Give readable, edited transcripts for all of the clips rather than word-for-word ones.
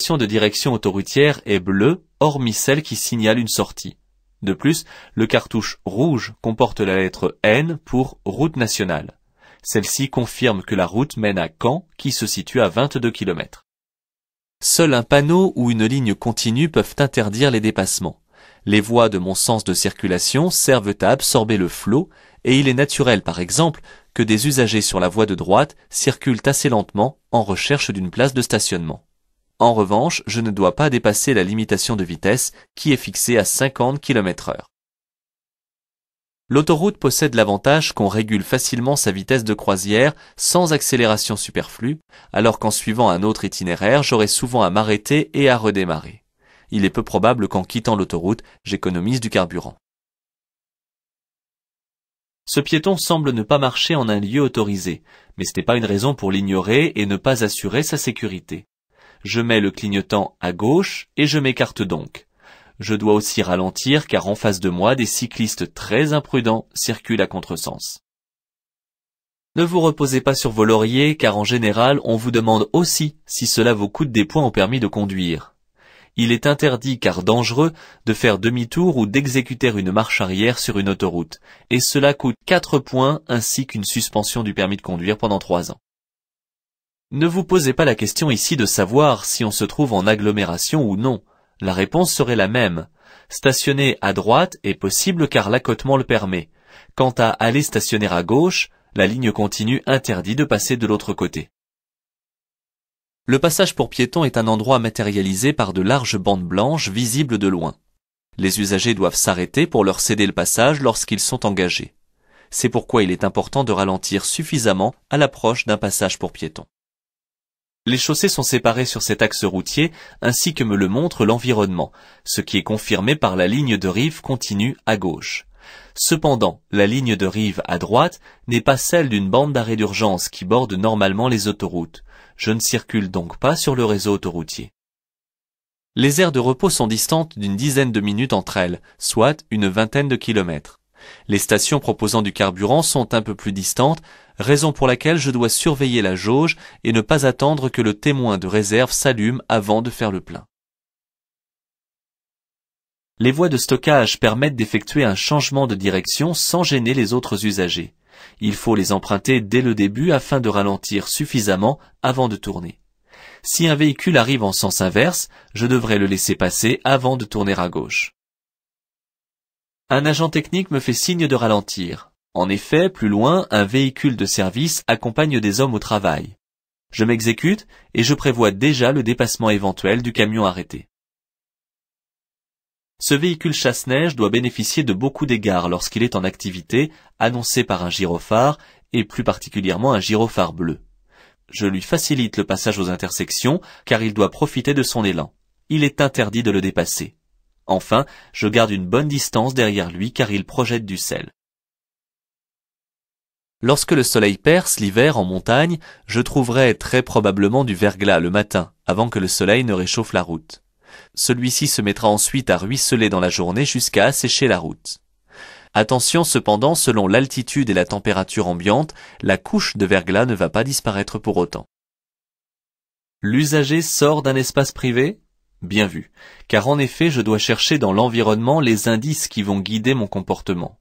l'indication de direction autoroutière est bleue, hormis celle qui signale une sortie. De plus, le cartouche rouge comporte la lettre N pour route nationale. Celle-ci confirme que la route mène à Caen, qui se situe à 22 km. Seul un panneau ou une ligne continue peuvent interdire les dépassements. Les voies de mon sens de circulation servent à absorber le flot, et il est naturel, par exemple, que des usagers sur la voie de droite circulent assez lentement en recherche d'une place de stationnement. En revanche, je ne dois pas dépasser la limitation de vitesse qui est fixée à 50 km/h. L'autoroute possède l'avantage qu'on régule facilement sa vitesse de croisière sans accélération superflue, alors qu'en suivant un autre itinéraire, j'aurai souvent à m'arrêter et à redémarrer. Il est peu probable qu'en quittant l'autoroute, j'économise du carburant. Ce piéton semble ne pas marcher en un lieu autorisé, mais ce n'est pas une raison pour l'ignorer et ne pas assurer sa sécurité. Je mets le clignotant à gauche et je m'écarte donc. Je dois aussi ralentir car en face de moi, des cyclistes très imprudents circulent à contresens. Ne vous reposez pas sur vos lauriers car en général, on vous demande aussi si cela vous coûte des points au permis de conduire. Il est interdit car dangereux de faire demi-tour ou d'exécuter une marche arrière sur une autoroute, et cela coûte 4 points ainsi qu'une suspension du permis de conduire pendant 3 ans. Ne vous posez pas la question ici de savoir si on se trouve en agglomération ou non. La réponse serait la même. Stationner à droite est possible car l'accotement le permet. Quant à aller stationner à gauche, la ligne continue interdit de passer de l'autre côté. Le passage pour piétons est un endroit matérialisé par de larges bandes blanches visibles de loin. Les usagers doivent s'arrêter pour leur céder le passage lorsqu'ils sont engagés. C'est pourquoi il est important de ralentir suffisamment à l'approche d'un passage pour piétons. Les chaussées sont séparées sur cet axe routier ainsi que me le montre l'environnement, ce qui est confirmé par la ligne de rive continue à gauche. Cependant, la ligne de rive à droite n'est pas celle d'une bande d'arrêt d'urgence qui borde normalement les autoroutes. Je ne circule donc pas sur le réseau autoroutier. Les aires de repos sont distantes d'une dizaine de minutes entre elles, soit une vingtaine de kilomètres. Les stations proposant du carburant sont un peu plus distantes, raison pour laquelle je dois surveiller la jauge et ne pas attendre que le témoin de réserve s'allume avant de faire le plein. Les voies de stockage permettent d'effectuer un changement de direction sans gêner les autres usagers. Il faut les emprunter dès le début afin de ralentir suffisamment avant de tourner. Si un véhicule arrive en sens inverse, je devrais le laisser passer avant de tourner à gauche. Un agent technique me fait signe de ralentir. En effet, plus loin, un véhicule de service accompagne des hommes au travail. Je m'exécute et je prévois déjà le dépassement éventuel du camion arrêté. Ce véhicule chasse-neige doit bénéficier de beaucoup d'égards lorsqu'il est en activité, annoncé par un gyrophare et plus particulièrement un gyrophare bleu. Je lui facilite le passage aux intersections car il doit profiter de son élan. Il est interdit de le dépasser. Enfin, je garde une bonne distance derrière lui car il projette du sel. Lorsque le soleil perce l'hiver en montagne, je trouverai très probablement du verglas le matin, avant que le soleil ne réchauffe la route. Celui-ci se mettra ensuite à ruisseler dans la journée jusqu'à assécher la route. Attention cependant, selon l'altitude et la température ambiante, la couche de verglas ne va pas disparaître pour autant. L'usager sort d'un espace privé ? Bien vu, car en effet je dois chercher dans l'environnement les indices qui vont guider mon comportement.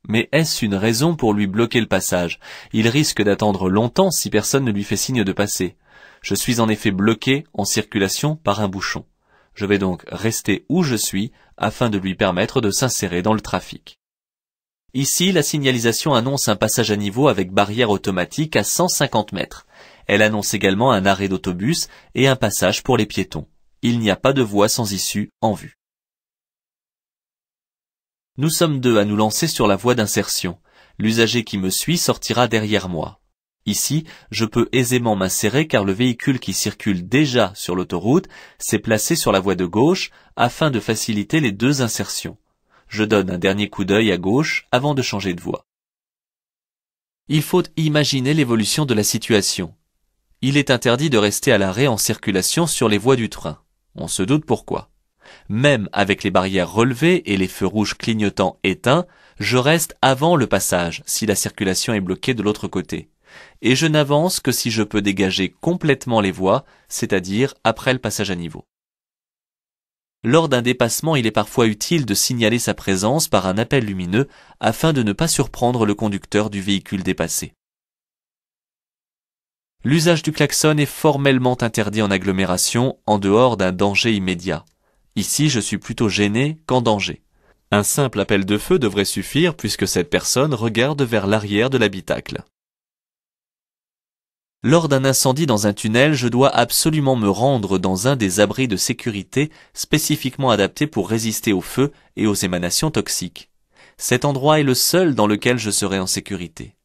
Mais est-ce une raison pour lui bloquer le passage? Il risque d'attendre longtemps si personne ne lui fait signe de passer. Je suis en effet bloqué en circulation par un bouchon. Je vais donc rester où je suis afin de lui permettre de s'insérer dans le trafic. Ici, la signalisation annonce un passage à niveau avec barrière automatique à 150 mètres. Elle annonce également un arrêt d'autobus et un passage pour les piétons. Il n'y a pas de voie sans issue en vue. Nous sommes 2 à nous lancer sur la voie d'insertion. L'usager qui me suit sortira derrière moi. Ici, je peux aisément m'insérer car le véhicule qui circule déjà sur l'autoroute s'est placé sur la voie de gauche afin de faciliter les 2 insertions. Je donne un dernier coup d'œil à gauche avant de changer de voie. Il faut imaginer l'évolution de la situation. Il est interdit de rester à l'arrêt en circulation sur les voies du train. On se doute pourquoi. Même avec les barrières relevées et les feux rouges clignotants éteints, je reste avant le passage si la circulation est bloquée de l'autre côté. Et je n'avance que si je peux dégager complètement les voies, c'est-à-dire après le passage à niveau. Lors d'un dépassement, il est parfois utile de signaler sa présence par un appel lumineux afin de ne pas surprendre le conducteur du véhicule dépassé. L'usage du klaxon est formellement interdit en agglomération en dehors d'un danger immédiat. Ici, je suis plutôt gêné qu'en danger. Un simple appel de feu devrait suffire puisque cette personne regarde vers l'arrière de l'habitacle. Lors d'un incendie dans un tunnel, je dois absolument me rendre dans un des abris de sécurité spécifiquement adaptés pour résister au feu et aux émanations toxiques. Cet endroit est le seul dans lequel je serai en sécurité.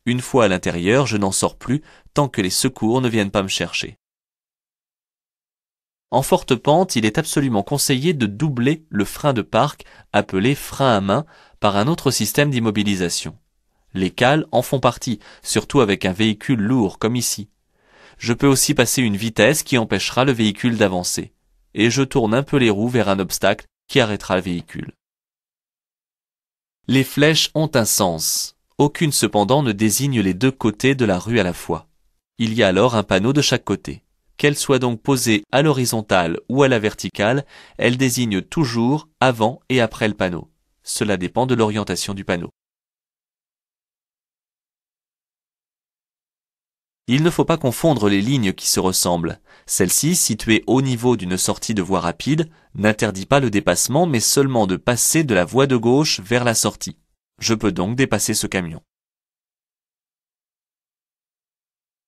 Une fois à l'intérieur, je n'en sors plus tant que les secours ne viennent pas me chercher. En forte pente, il est absolument conseillé de doubler le frein de parc, appelé frein à main, par un autre système d'immobilisation. Les cales en font partie, surtout avec un véhicule lourd comme ici. Je peux aussi passer une vitesse qui empêchera le véhicule d'avancer. Et je tourne un peu les roues vers un obstacle qui arrêtera le véhicule. Les flèches ont un sens. Aucune cependant ne désigne les deux côtés de la rue à la fois. Il y a alors un panneau de chaque côté. Qu'elle soit donc posée à l'horizontale ou à la verticale, elle désigne toujours avant et après le panneau. Cela dépend de l'orientation du panneau. Il ne faut pas confondre les lignes qui se ressemblent. Celle-ci, située au niveau d'une sortie de voie rapide, n'interdit pas le dépassement mais seulement de passer de la voie de gauche vers la sortie. Je peux donc dépasser ce camion.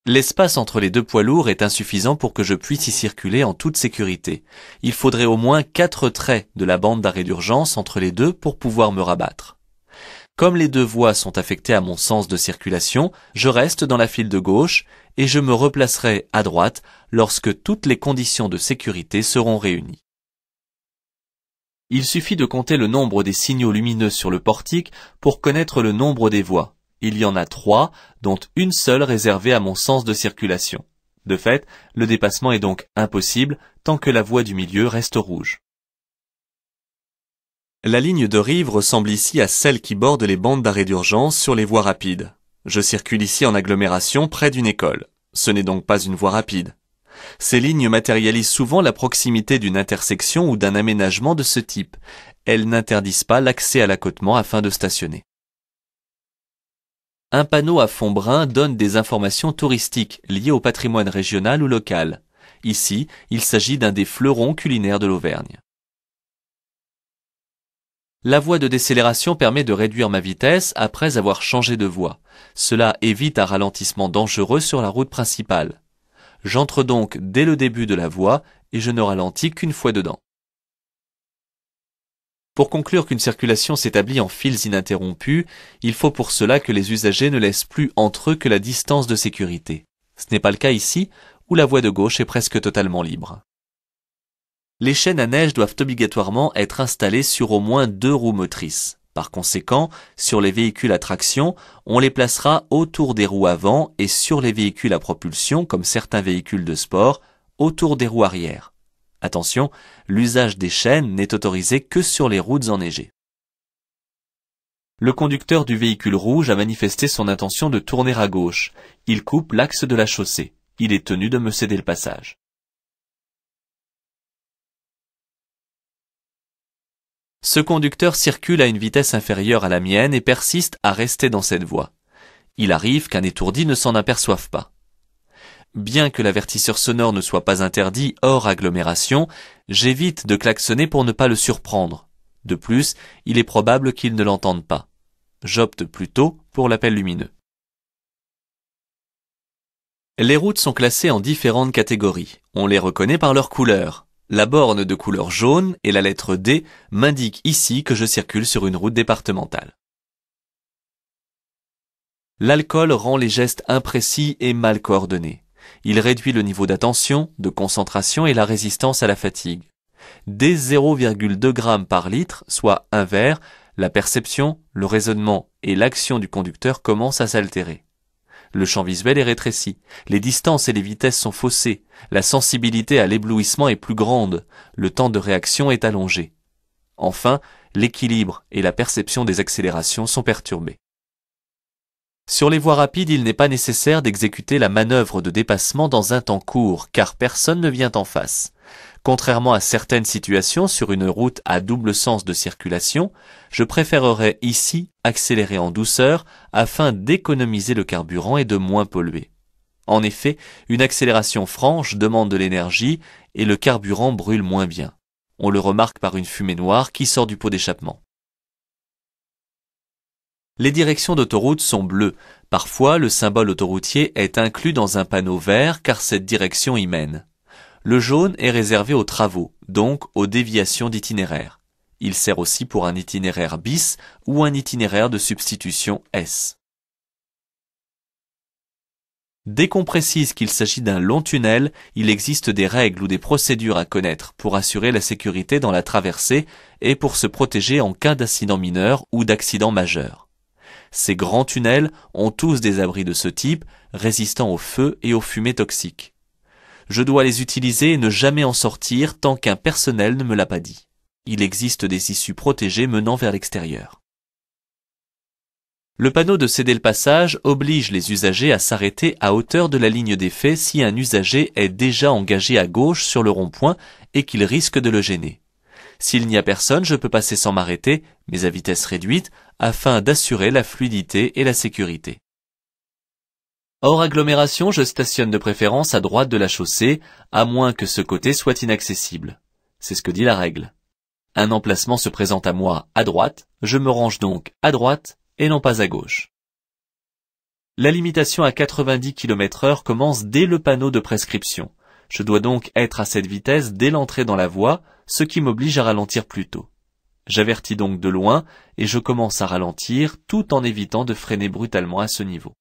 L'espace entre les deux poids lourds est insuffisant pour que je puisse y circuler en toute sécurité. Il faudrait au moins 4 traits de la bande d'arrêt d'urgence entre les deux pour pouvoir me rabattre. Comme les deux voies sont affectées à mon sens de circulation, je reste dans la file de gauche et je me replacerai à droite lorsque toutes les conditions de sécurité seront réunies. Il suffit de compter le nombre des signaux lumineux sur le portique pour connaître le nombre des voies. Il y en a 3, dont une seule réservée à mon sens de circulation. De fait, le dépassement est donc impossible tant que la voie du milieu reste rouge. La ligne de rive ressemble ici à celle qui borde les bandes d'arrêt d'urgence sur les voies rapides. Je circule ici en agglomération près d'une école. Ce n'est donc pas une voie rapide. Ces lignes matérialisent souvent la proximité d'une intersection ou d'un aménagement de ce type. Elles n'interdisent pas l'accès à l'accotement afin de stationner. Un panneau à fond brun donne des informations touristiques liées au patrimoine régional ou local. Ici, il s'agit d'un des fleurons culinaires de l'Auvergne. La voie de décélération permet de réduire ma vitesse après avoir changé de voie. Cela évite un ralentissement dangereux sur la route principale. J'entre donc dès le début de la voie et je ne ralentis qu'une fois dedans. Pour conclure qu'une circulation s'établit en files ininterrompues, il faut pour cela que les usagers ne laissent plus entre eux que la distance de sécurité. Ce n'est pas le cas ici, où la voie de gauche est presque totalement libre. Les chaînes à neige doivent obligatoirement être installées sur au moins 2 roues motrices. Par conséquent, sur les véhicules à traction, on les placera autour des roues avant et sur les véhicules à propulsion, comme certains véhicules de sport, autour des roues arrière. Attention, l'usage des chaînes n'est autorisé que sur les routes enneigées. Le conducteur du véhicule rouge a manifesté son intention de tourner à gauche. Il coupe l'axe de la chaussée. Il est tenu de me céder le passage. Ce conducteur circule à une vitesse inférieure à la mienne et persiste à rester dans cette voie. Il arrive qu'un étourdi ne s'en aperçoive pas. Bien que l'avertisseur sonore ne soit pas interdit hors agglomération, j'évite de klaxonner pour ne pas le surprendre. De plus, il est probable qu'il ne l'entende pas. J'opte plutôt pour l'appel lumineux. Les routes sont classées en différentes catégories. On les reconnaît par leur couleur. La borne de couleur jaune et la lettre D m'indiquent ici que je circule sur une route départementale. L'alcool rend les gestes imprécis et mal coordonnés. Il réduit le niveau d'attention, de concentration et la résistance à la fatigue. Dès 0,2 g par litre, soit un verre, la perception, le raisonnement et l'action du conducteur commencent à s'altérer. Le champ visuel est rétréci, les distances et les vitesses sont faussées, la sensibilité à l'éblouissement est plus grande, le temps de réaction est allongé. Enfin, l'équilibre et la perception des accélérations sont perturbés. Sur les voies rapides, il n'est pas nécessaire d'exécuter la manœuvre de dépassement dans un temps court, car personne ne vient en face. Contrairement à certaines situations sur une route à double sens de circulation, je préférerais ici accélérer en douceur afin d'économiser le carburant et de moins polluer. En effet, une accélération franche demande de l'énergie et le carburant brûle moins bien. On le remarque par une fumée noire qui sort du pot d'échappement. Les directions d'autoroute sont bleues. Parfois, le symbole autoroutier est inclus dans un panneau vert car cette direction y mène. Le jaune est réservé aux travaux, donc aux déviations d'itinéraire. Il sert aussi pour un itinéraire bis ou un itinéraire de substitution S. Dès qu'on précise qu'il s'agit d'un long tunnel, il existe des règles ou des procédures à connaître pour assurer la sécurité dans la traversée et pour se protéger en cas d'incident mineur ou d'accident majeur. Ces grands tunnels ont tous des abris de ce type, résistants au feu et aux fumées toxiques. Je dois les utiliser et ne jamais en sortir tant qu'un personnel ne me l'a pas dit. Il existe des issues protégées menant vers l'extérieur. Le panneau de céder le passage oblige les usagers à s'arrêter à hauteur de la ligne d'effet si un usager est déjà engagé à gauche sur le rond-point et qu'il risque de le gêner. S'il n'y a personne, je peux passer sans m'arrêter, mais à vitesse réduite, afin d'assurer la fluidité et la sécurité. Hors agglomération, je stationne de préférence à droite de la chaussée, à moins que ce côté soit inaccessible. C'est ce que dit la règle. Un emplacement se présente à moi à droite, je me range donc à droite et non pas à gauche. La limitation à 90 km/h commence dès le panneau de prescription. Je dois donc être à cette vitesse dès l'entrée dans la voie, ce qui m'oblige à ralentir plus tôt. J'avertis donc de loin et je commence à ralentir tout en évitant de freiner brutalement à ce niveau.